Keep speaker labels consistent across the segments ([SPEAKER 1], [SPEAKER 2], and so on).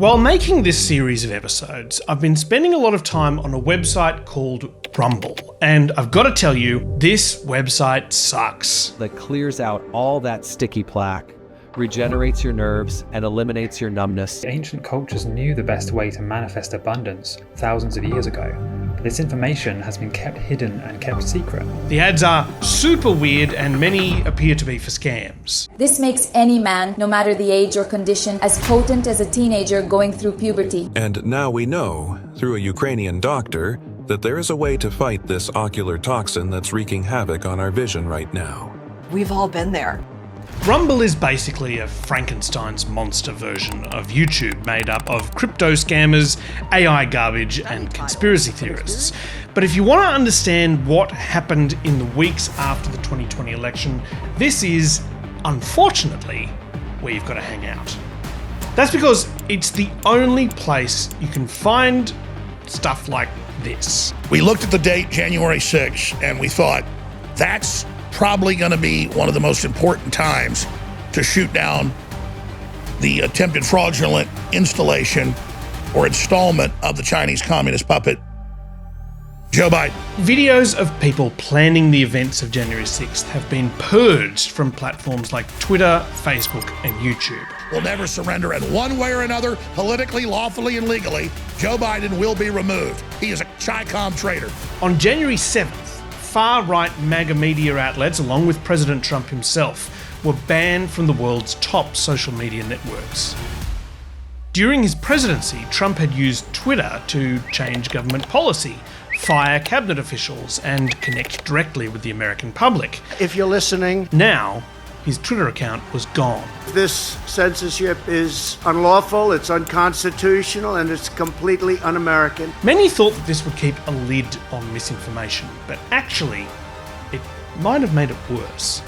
[SPEAKER 1] While making this series of episodes, I've been spending a lot of time on a website called Rumble, and I've got to tell you, this website sucks.
[SPEAKER 2] That clears out all that sticky plaque, regenerates your nerves, and eliminates your numbness.
[SPEAKER 3] Ancient cultures knew the best way to manifest abundance thousands of years ago. But this information has been kept hidden and kept secret.
[SPEAKER 1] The ads are super weird and many appear to be for scams.
[SPEAKER 4] This makes any man, no matter the age or condition, as potent as a teenager going through puberty.
[SPEAKER 5] And now we know, through a Ukrainian doctor, that there is a way to fight this ocular toxin that's wreaking havoc on our vision right now.
[SPEAKER 6] We've all been there.
[SPEAKER 1] Rumble is basically a Frankenstein's monster version of YouTube made up of crypto scammers, AI garbage, and conspiracy theorists. But if you want to understand what happened in the weeks after the 2020 election, this is, unfortunately, where you've got to hang out. That's because it's the only place you can find stuff like this.
[SPEAKER 7] We looked at the date, January 6th, and we thought, that's probably going to be one of the most important times to shoot down the attempted fraudulent installation or installment of the Chinese communist puppet, Joe Biden.
[SPEAKER 1] Videos of people planning the events of January 6th have been purged from platforms like Twitter, Facebook, and YouTube.
[SPEAKER 7] We'll never surrender, and one way or another, politically, lawfully, and legally, Joe Biden will be removed. He is a Chi-Com traitor.
[SPEAKER 1] On January 7th, far-right MAGA media outlets, along with President Trump himself, were banned from the world's top social media networks. During his presidency, Trump had used Twitter to change government policy, fire cabinet officials, and connect directly with the American public.
[SPEAKER 8] If you're listening,
[SPEAKER 1] now, his Twitter account was gone.
[SPEAKER 8] This censorship is unlawful, it's unconstitutional, and it's completely un-American.
[SPEAKER 1] Many thought that this would keep a lid on misinformation, but actually, it might have made it worse.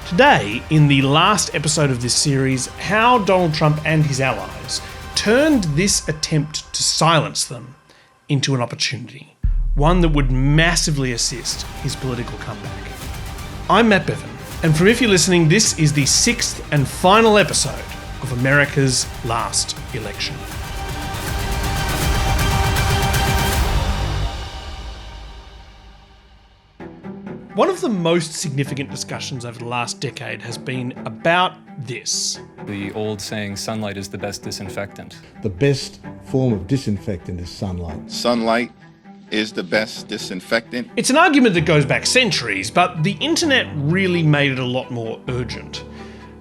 [SPEAKER 1] Today, in the last episode of this series, how Donald Trump and his allies turned this attempt to silence them into an opportunity, one that would massively assist his political comeback. I'm Matt Bevan, and from If You're Listening, this is the 6th and final episode of America's Last Election. One of the most significant discussions over the last decade has been about this.
[SPEAKER 9] The old saying, sunlight is the best disinfectant.
[SPEAKER 10] The best form of disinfectant is sunlight.
[SPEAKER 11] Sunlight is the best disinfectant.
[SPEAKER 1] It's an argument that goes back centuries, but the internet really made it a lot more urgent.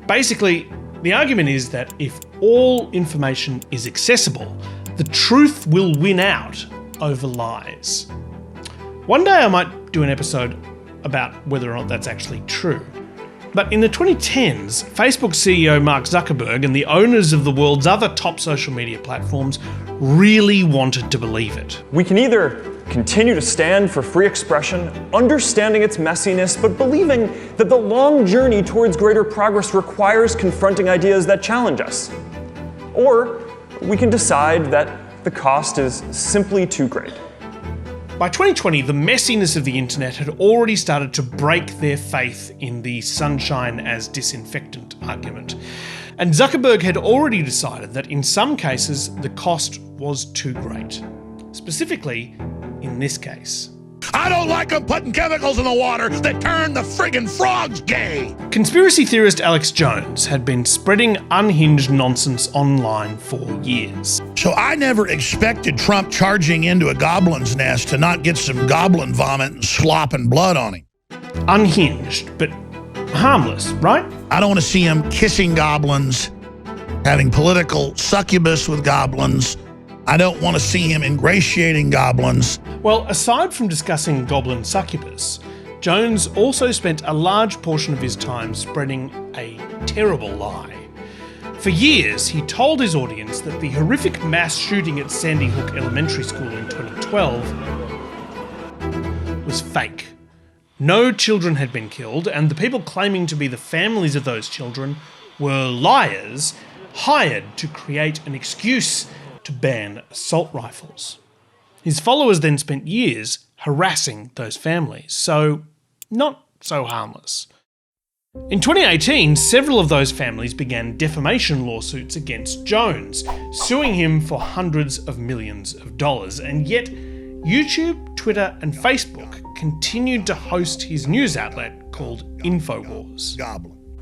[SPEAKER 1] Basically, the argument is that if all information is accessible, the truth will win out over lies. One day I might do an episode about whether or not that's actually true. But in the 2010s, Facebook CEO Mark Zuckerberg and the owners of the world's other top social media platforms really wanted to believe it.
[SPEAKER 12] We can either continue to stand for free expression, understanding its messiness, but believing that the long journey towards greater progress requires confronting ideas that challenge us. Or we can decide that the cost is simply too great.
[SPEAKER 1] By 2020, the messiness of the internet had already started to break their faith in the sunshine as disinfectant argument. And Zuckerberg had already decided that in some cases, the cost was too great. Specifically, in this case.
[SPEAKER 7] I don't like them putting chemicals in the water that turn the friggin' frogs gay.
[SPEAKER 1] Conspiracy theorist Alex Jones had been spreading unhinged nonsense online for years.
[SPEAKER 7] So I never expected Trump charging into a goblin's nest to not get some goblin vomit and slop and blood on him.
[SPEAKER 1] Unhinged, but harmless, right?
[SPEAKER 7] I don't want to see him kissing goblins, having political succubus with goblins. I don't want to see him ingratiating goblins.
[SPEAKER 1] Well, aside from discussing goblin succubus, Jones also spent a large portion of his time spreading a terrible lie. For years, he told his audience that the horrific mass shooting at Sandy Hook Elementary School in 2012 was fake. No children had been killed, and the people claiming to be the families of those children were liars hired to create an excuse to ban assault rifles. His followers then spent years harassing those families, so not so harmless. In 2018, several of those families began defamation lawsuits against Jones, suing him for hundreds of millions of dollars, and yet YouTube, Twitter, and Facebook continued to host his news outlet called InfoWars.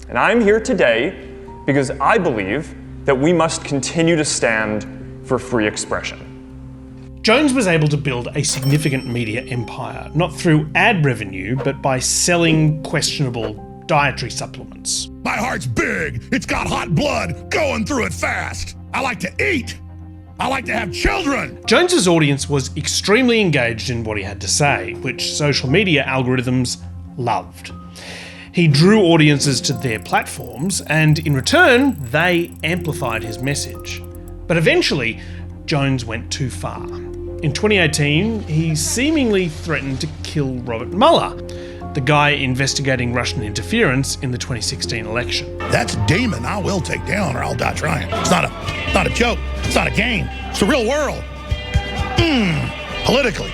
[SPEAKER 12] And I'm here today because I believe that we must continue to stand for free expression.
[SPEAKER 1] Jones was able to build a significant media empire, not through ad revenue, but by selling questionable dietary supplements.
[SPEAKER 7] My heart's big. It's got hot blood going through it fast. I like to eat. I like to have children.
[SPEAKER 1] Jones's audience was extremely engaged in what he had to say, which social media algorithms loved. He drew audiences to their platforms, and in return, they amplified his message. But eventually, Jones went too far. In 2018, he seemingly threatened to kill Robert Mueller, the guy investigating Russian interference in the 2016 election.
[SPEAKER 7] That's a demon I will take down or I'll die trying. It's not a joke. It's not a game. It's the real world. Politically,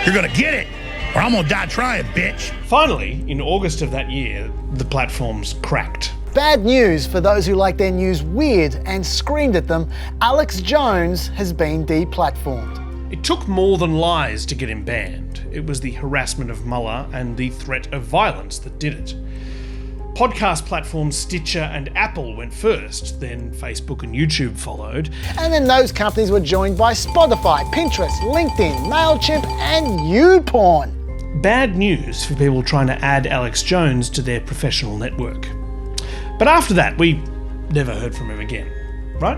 [SPEAKER 7] you're gonna get it or I'm gonna die trying, bitch.
[SPEAKER 1] Finally, in August of that year, the platforms cracked.
[SPEAKER 6] Bad news for those who like their news weird and screamed at them. Alex Jones has been deplatformed.
[SPEAKER 1] It took more than lies to get him banned. It was the harassment of Mueller and the threat of violence that did it. Podcast platforms Stitcher and Apple went first, then Facebook and YouTube followed.
[SPEAKER 6] And then those companies were joined by Spotify, Pinterest, LinkedIn, MailChimp, and YouPorn.
[SPEAKER 1] Bad news for people trying to add Alex Jones to their professional network. But after that, we never heard from him again, right?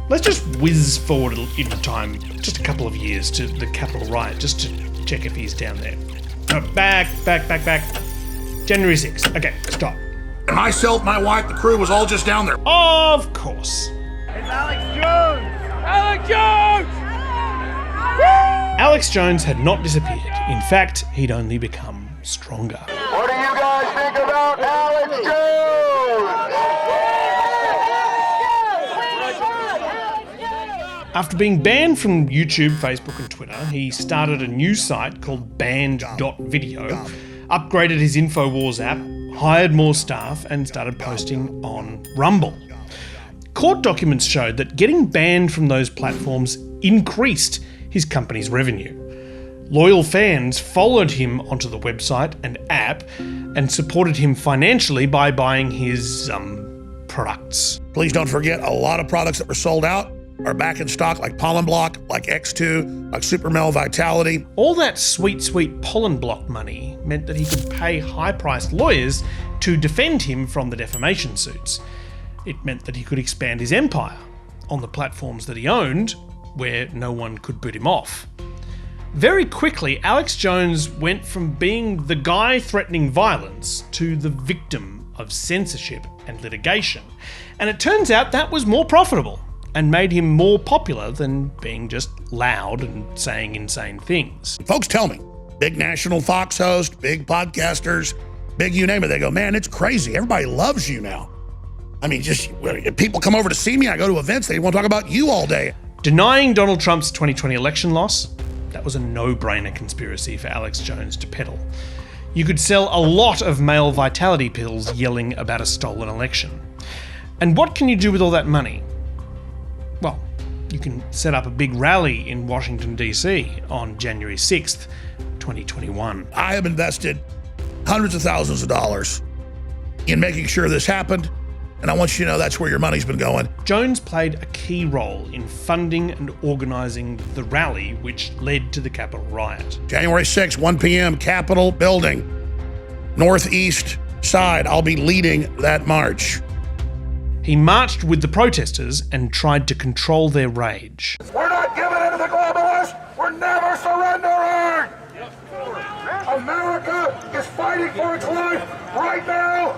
[SPEAKER 1] Let's just whiz forward in time, just a couple of years to the Capitol riot, just to check if he's down there. Back. January 6th. Okay, stop.
[SPEAKER 7] And myself, my wife, the crew was all just down there.
[SPEAKER 1] Of course.
[SPEAKER 13] It's Alex Jones! Alex Jones!
[SPEAKER 1] Alex Jones had not disappeared. In fact, he'd only become stronger.
[SPEAKER 13] What do you guys think about Alex Jones?
[SPEAKER 1] After being banned from YouTube, Facebook, and Twitter, he started a new site called banned.video, upgraded his InfoWars app, hired more staff, and started posting on Rumble. Court documents showed that getting banned from those platforms increased his company's revenue. Loyal fans followed him onto the website and app and supported him financially by buying his products.
[SPEAKER 7] Please don't forget, a lot of products that were sold out are back in stock, like Pollen Block, like X2, like Supermel Vitality.
[SPEAKER 1] All that sweet Pollen Block money meant that he could pay high-priced lawyers to defend him from the defamation suits. It meant that he could expand his empire on the platforms that he owned, where no one could boot him off. Very quickly, Alex Jones went from being the guy threatening violence to the victim of censorship and litigation. And it turns out that was more profitable and made him more popular than being just loud and saying insane things.
[SPEAKER 7] Folks tell me, big national Fox host, big podcasters, big you name it, they go, man, it's crazy. Everybody loves you now. I mean, just people come over to see me, I go to events, they want to talk about you all day.
[SPEAKER 1] Denying Donald Trump's 2020 election loss, that was a no-brainer conspiracy for Alex Jones to peddle. You could sell a lot of male vitality pills yelling about a stolen election. And what can you do with all that money? Well, you can set up a big rally in Washington, D.C. on January 6th, 2021.
[SPEAKER 7] I have invested hundreds of thousands of dollars in making sure this happened, and I want you to know that's where your money's been going.
[SPEAKER 1] Jones played a key role in funding and organising the rally which led to the Capitol riot.
[SPEAKER 7] January 6th, 1 p.m., Capitol building, northeast side. I'll be leading that march.
[SPEAKER 1] He marched with the protesters and tried to control their rage.
[SPEAKER 13] We're not giving in to the globalists. We're never surrendering. America is fighting for its life right now.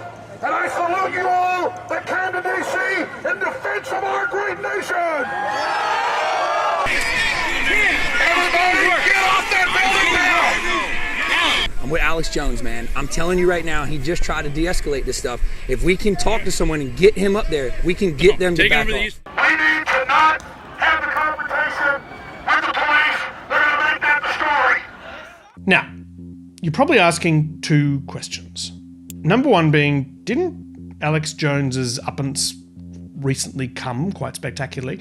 [SPEAKER 13] And I salute you all that came to D.C. in defense of our great nation. Everybody get off that building now.
[SPEAKER 14] I'm with Alex Jones, man. I'm telling you right now, he just tried to de-escalate this stuff. If we can talk to someone and get him up there, we can get them to back off.
[SPEAKER 13] We need to not have the confrontation with the police. They're going to make that the story.
[SPEAKER 1] Now, you're probably asking two questions. Number one being, didn't Alex Jones's uppance recently come quite spectacularly?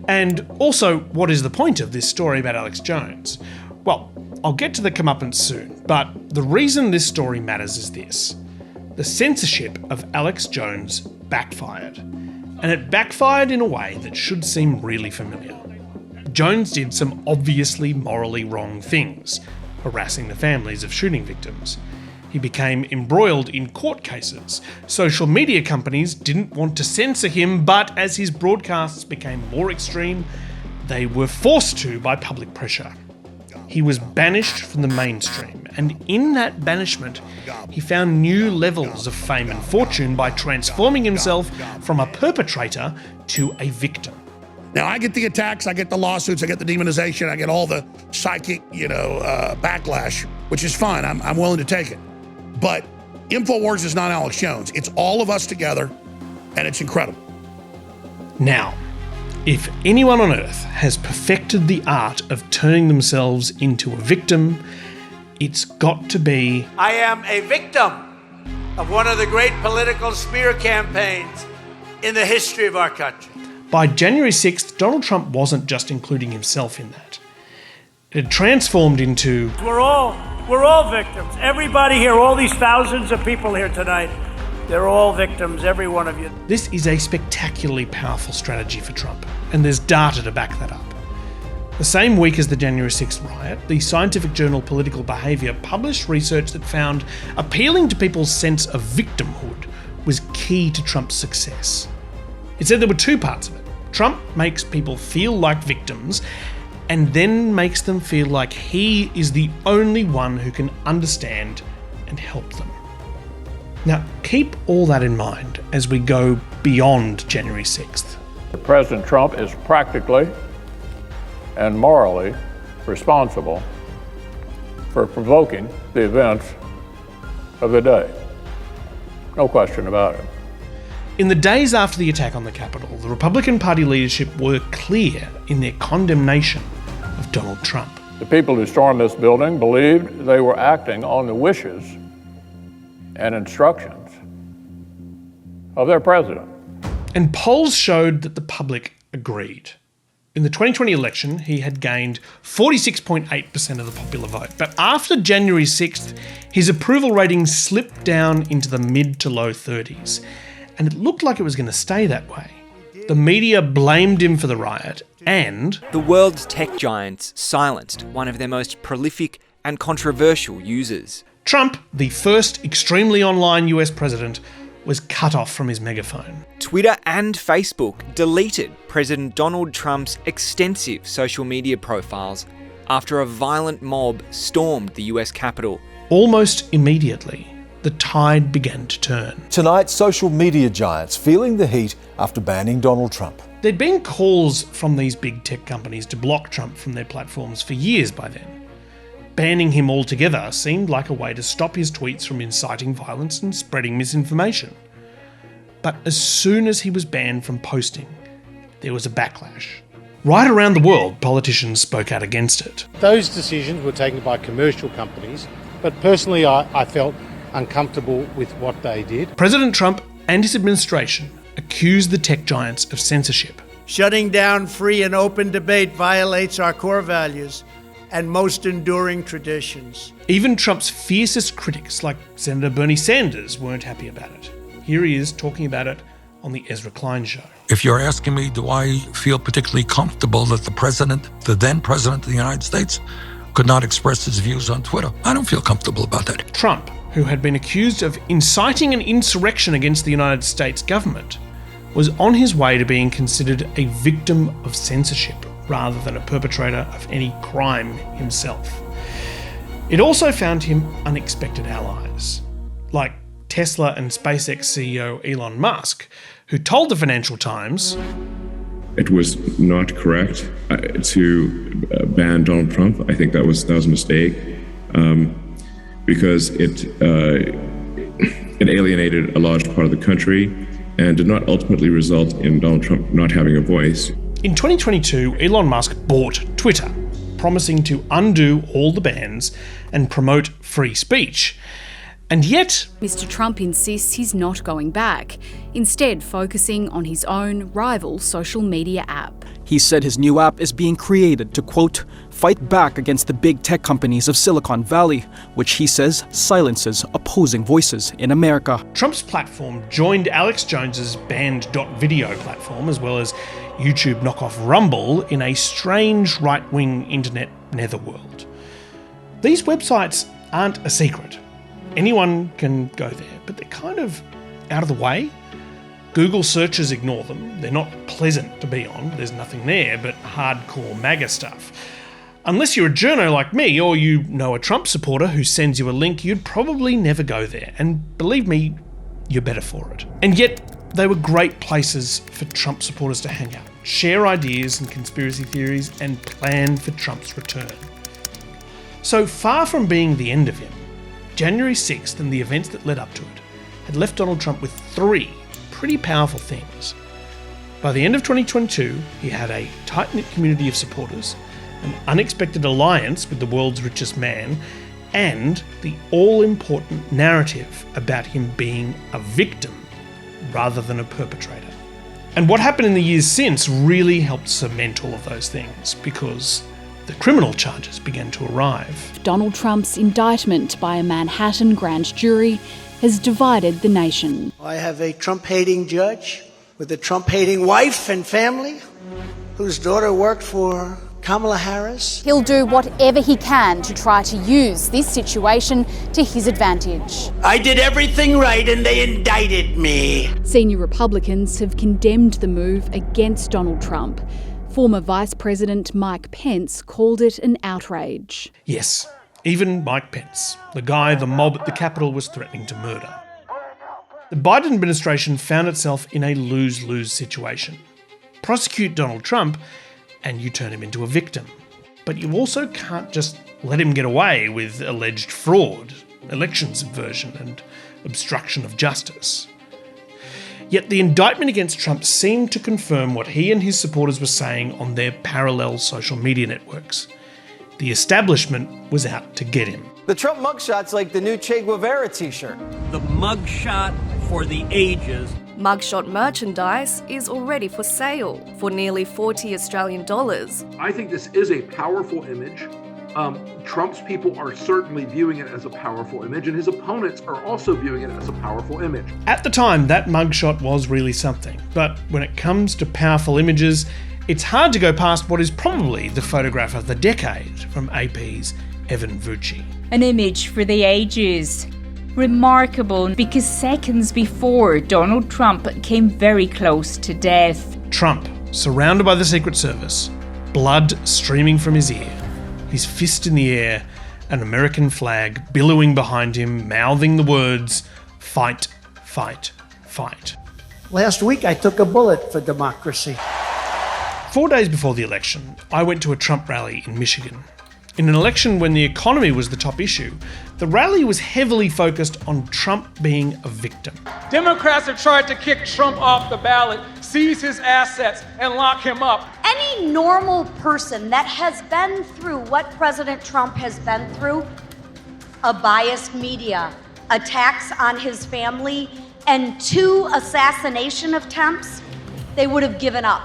[SPEAKER 1] And also, what is the point of this story about Alex Jones? Well, I'll get to the comeuppance soon, but the reason this story matters is this. The censorship of Alex Jones backfired. And it backfired in a way that should seem really familiar. Jones did some obviously morally wrong things, harassing the families of shooting victims. He became embroiled in court cases. Social media companies didn't want to censor him, but as his broadcasts became more extreme, they were forced to by public pressure. He was banished from the mainstream, and in that banishment, he found new levels of fame and fortune by transforming himself from a perpetrator to a victim.
[SPEAKER 7] Now, I get the attacks, I get the lawsuits, I get the demonization, I get all the psychic, backlash, which is fine. I'm willing to take it. But InfoWars is not Alex Jones. It's all of us together, and it's incredible.
[SPEAKER 1] Now, if anyone on earth has perfected the art of turning themselves into a victim, it's got to be...
[SPEAKER 8] I am a victim of one of the great political smear campaigns in the history of our country.
[SPEAKER 1] By January 6th, Donald Trump wasn't just including himself in that. It had transformed into...
[SPEAKER 15] We're all victims. Everybody here, all these thousands of people here tonight, they're all victims, every one of you.
[SPEAKER 1] This is a spectacularly powerful strategy for Trump, and there's data to back that up. The same week as the January 6th riot, the scientific journal Political Behaviour published research that found appealing to people's sense of victimhood was key to Trump's success. It said there were two parts of it. Trump makes people feel like victims, and then makes them feel like he is the only one who can understand and help them. Now, keep all that in mind as we go beyond January 6th.
[SPEAKER 16] President Trump is practically and morally responsible for provoking the events of the day. No question about it.
[SPEAKER 1] In the days after the attack on the Capitol, the Republican Party leadership were clear in their condemnation of Donald Trump.
[SPEAKER 16] The people who stormed this building believed they were acting on the wishes and instructions of their president.
[SPEAKER 1] And polls showed that the public agreed. In the 2020 election, he had gained 46.8% of the popular vote. But after January 6th, his approval rating slipped down into the mid to low 30s. And it looked like it was going to stay that way. The media blamed him for the riot, and...
[SPEAKER 17] the world's tech giants silenced one of their most prolific and controversial users.
[SPEAKER 1] Trump, the first extremely online US president, was cut off from his megaphone.
[SPEAKER 17] Twitter and Facebook deleted President Donald Trump's extensive social media profiles after a violent mob stormed the US Capitol.
[SPEAKER 1] Almost immediately, the tide began to turn.
[SPEAKER 18] Tonight, social media giants feeling the heat after banning Donald Trump.
[SPEAKER 1] There'd been calls from these big tech companies to block Trump from their platforms for years by then. Banning him altogether seemed like a way to stop his tweets from inciting violence and spreading misinformation. But as soon as he was banned from posting, there was a backlash. Right around the world, politicians spoke out against it.
[SPEAKER 19] Those decisions were taken by commercial companies, but personally I felt uncomfortable with what they did.
[SPEAKER 1] President Trump and his administration accused the tech giants of censorship.
[SPEAKER 8] Shutting down free and open debate violates our core values and most enduring traditions.
[SPEAKER 1] Even Trump's fiercest critics, like Senator Bernie Sanders, weren't happy about it. Here he is talking about it on the Ezra Klein Show.
[SPEAKER 20] If you're asking me, do I feel particularly comfortable that the then president of the United States, could not express his views on Twitter? I don't feel comfortable about that.
[SPEAKER 1] Trump, who had been accused of inciting an insurrection against the United States government, was on his way to being considered a victim of censorship rather than a perpetrator of any crime himself. It also found him unexpected allies, like Tesla and SpaceX CEO Elon Musk, who told the Financial Times,
[SPEAKER 21] "It was not correct to ban Donald Trump. I think that was a mistake because it alienated a large part of the country and did not ultimately result in Donald Trump not having a voice."
[SPEAKER 1] In 2022, Elon Musk bought Twitter, promising to undo all the bans and promote free speech. And yet,
[SPEAKER 2] Mr. Trump insists he's not going back, instead focusing on his own rival social media app.
[SPEAKER 22] He said his new app is being created to, quote, fight back against the big tech companies of Silicon Valley, which he says silences opposing voices in America.
[SPEAKER 1] Trump's platform joined Alex Jones's banned.video platform, as well as YouTube knockoff Rumble, in a strange right-wing internet netherworld. These websites aren't a secret. Anyone can go there, but they're kind of out of the way. Google searches ignore them. They're not pleasant to be on. There's nothing there but hardcore MAGA stuff. Unless you're a journo like me, or you know a Trump supporter who sends you a link, you'd probably never go there. And believe me, you're better for it. And yet, they were great places for Trump supporters to hang out, share ideas and conspiracy theories, and plan for Trump's return. So far from being the end of him, January 6th and the events that led up to it had left Donald Trump with three pretty powerful things. By the end of 2022, he had a tight-knit community of supporters, an unexpected alliance with the world's richest man, and the all-important narrative about him being a victim rather than a perpetrator. And what happened in the years since really helped cement all of those things, because the criminal charges began to arrive.
[SPEAKER 2] Donald Trump's indictment by a Manhattan grand jury has divided the nation.
[SPEAKER 8] I have a Trump-hating judge with a Trump-hating wife and family whose daughter worked for Kamala Harris.
[SPEAKER 2] He'll do whatever he can to try to use this situation to his advantage.
[SPEAKER 8] I did everything right and they indicted me.
[SPEAKER 2] Senior Republicans have condemned the move against Donald Trump. Former Vice President Mike Pence called it an outrage.
[SPEAKER 1] Yes, even Mike Pence, the guy the mob at the Capitol was threatening to murder. The Biden administration found itself in a lose-lose situation. Prosecute Donald Trump and you turn him into a victim. But you also can't just let him get away with alleged fraud, election subversion, and obstruction of justice. Yet the indictment against Trump seemed to confirm what he and his supporters were saying on their parallel social media networks. The establishment was out to get him.
[SPEAKER 23] The Trump mugshot's like the new Che Guevara t-shirt.
[SPEAKER 24] The mugshot for the ages.
[SPEAKER 25] Mugshot merchandise is already for sale for nearly $40 Australian.
[SPEAKER 26] I think this is a powerful image. Trump's people are certainly viewing it as a powerful image, and his opponents are also viewing it as a powerful image.
[SPEAKER 1] At the time, that mugshot was really something. But when it comes to powerful images, it's hard to go past what is probably the photograph of the decade from AP's Evan Vucci.
[SPEAKER 27] An image for the ages. Remarkable because seconds before, Donald Trump came very close to death.
[SPEAKER 1] Trump, surrounded by the Secret Service, blood streaming from his ear, his fist in the air, an American flag billowing behind him, mouthing the words, "Fight, fight, fight."
[SPEAKER 8] Last week I took a bullet for democracy.
[SPEAKER 1] 4 days before the election, I went to a Trump rally in Michigan. In an election when the economy was the top issue, the rally was heavily focused on Trump being a victim.
[SPEAKER 28] Democrats have tried to kick Trump off the ballot, seize his assets, and lock him up.
[SPEAKER 29] Any normal person that has been through what President Trump has been through, a biased media, attacks on his family, and 2 assassination attempts, they would have given up.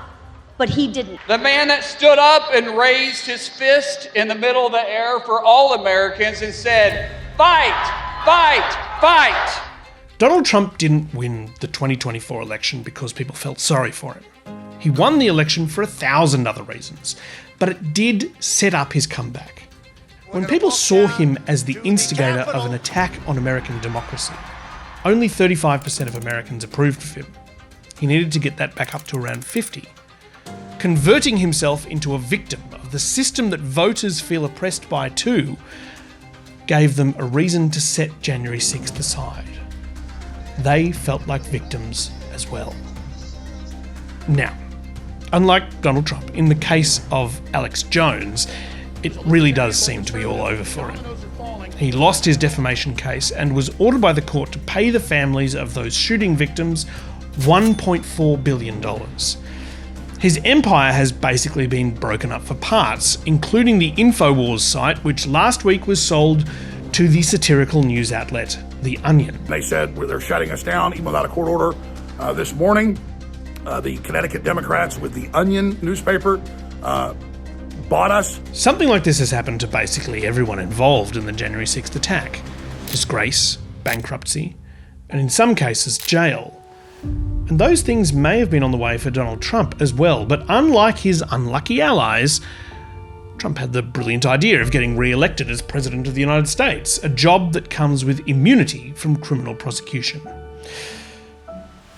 [SPEAKER 29] But he didn't.
[SPEAKER 28] The man that stood up and raised his fist in the middle of the air for all Americans and said, "Fight, fight, fight."
[SPEAKER 1] Donald Trump didn't win the 2024 election because people felt sorry for him. He won the election for 1,000 other reasons, but it did set up his comeback. When people saw him as the instigator of an attack on American democracy, only 35% of Americans approved of him. He needed to get that back up to around 50%. Converting himself into a victim of the system that voters feel oppressed by too, gave them a reason to set January 6th aside. They felt like victims as well. Now, unlike Donald Trump, in the case of Alex Jones, it really does seem to be all over for him. He lost his defamation case and was ordered by the court to pay the families of those shooting victims $1.4 billion. His empire has basically been broken up for parts, including the InfoWars site, which last week was sold to the satirical news outlet The Onion.
[SPEAKER 7] They said they're shutting us down, even without a court order. This morning, the Connecticut Democrats with The Onion newspaper bought us.
[SPEAKER 1] Something like this has happened to basically everyone involved in the January 6th attack. Disgrace, bankruptcy, and in some cases, jail. And those things may have been on the way for Donald Trump as well, but unlike his unlucky allies, Trump had the brilliant idea of getting re-elected as President of the United States, a job that comes with immunity from criminal prosecution.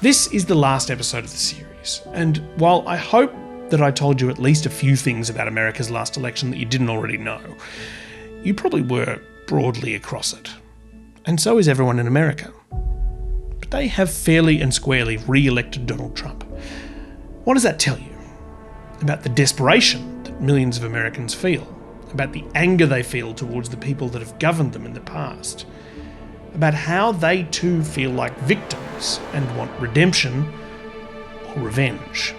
[SPEAKER 1] This is the last episode of the series, and while I hope that I told you at least a few things about America's last election that you didn't already know, you probably were broadly across it. And so is everyone in America. But they have fairly and squarely re-elected Donald Trump. What does that tell you? About the desperation that millions of Americans feel, about the anger they feel towards the people that have governed them in the past, about how they too feel like victims and want redemption or revenge.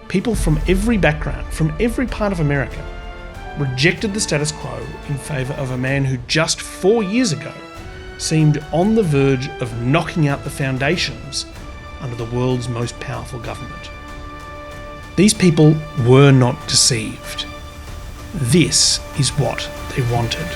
[SPEAKER 1] People from every background, from every part of America, rejected the status quo in favour of a man who just 4 years ago seemed on the verge of knocking out the foundations under the world's most powerful government. These people were not deceived. This is what they wanted.